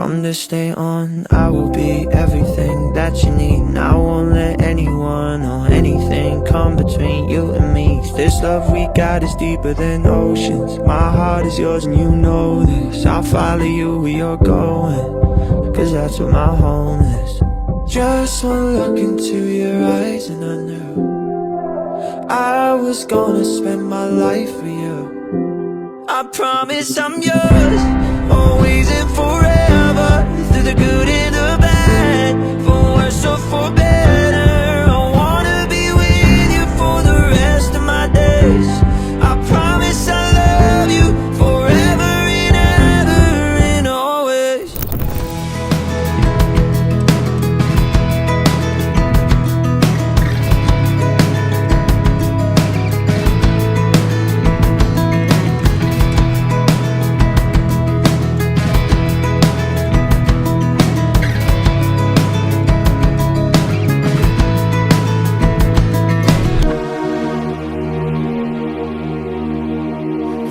From this day on, I will be everything that you need, and I won't let anyone or anything come between you and me. 'Cause this love we got is deeper than oceans. My heart is yours and you know this. I'll follow you where you're going, 'cause that's where my home is. Just one look into your eyes and I knew I was gonna spend my life with you. I promise I'm yours, always and forever, through the good and the bad, for worse or for better. I wanna be with you for the rest of my days. I promise I love you forever and ever and always.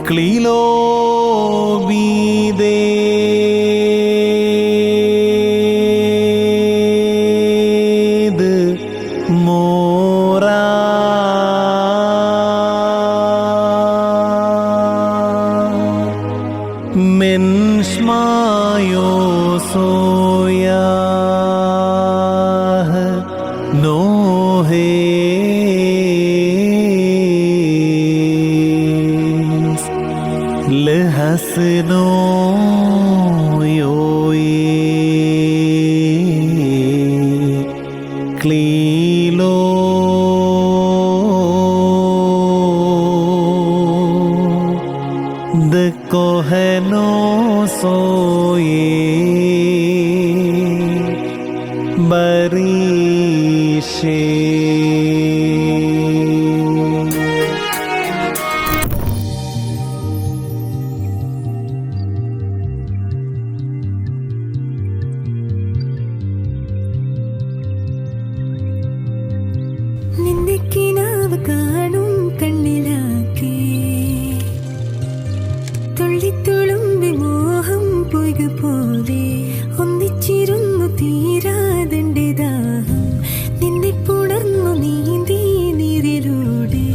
Klilo bide mora menschmayo soya no he لحسنو يوي كليلو دكوهنو سوي بريشي നിന്നിക്കിനാവ് കാണും കണ്ണിലാക്കി തുള്ളിത്തുളുമ്പി മോഹം പൊയ്ക പോലെ ഒന്നിച്ചിരുന്നു തീരാതെന്റെ ദാഹം നിന്നെ പുണർന്നു നീന്തി നീരിലൂടെ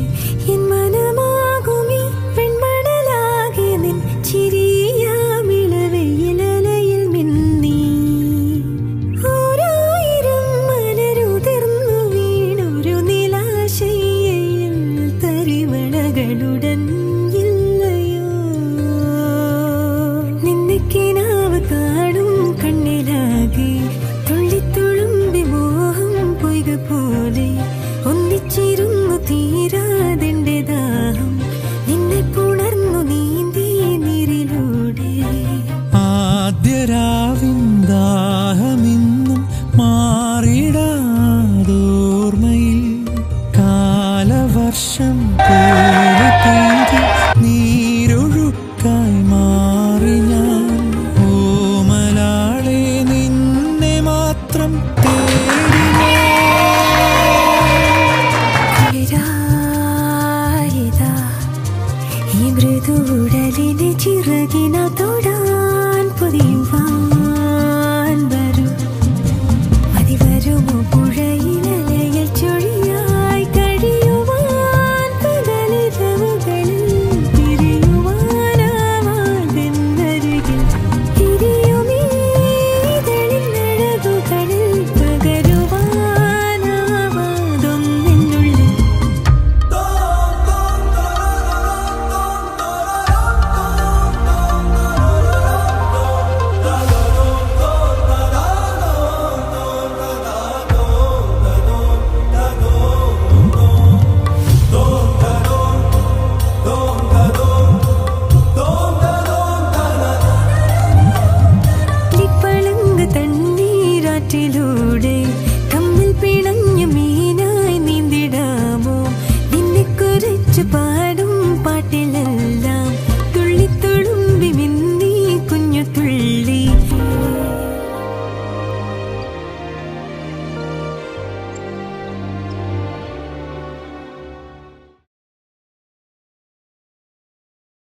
N മനമാകുമി പെൺമണലാകെ നിൻ ചിരിയാമിളവെയിലലയിൽ മിന്നി ഓരായിരം മലരുതിർന്നു വീണൊരു നിലാശയിൽ തരിവളകളുടൻ ഇല്ലയോ നിന്നിക്കിനാവ് കാണും കണ്ണിലാകെ തുള്ളിത്തുളുമ്പി മോഹം പൊയ്ക പോ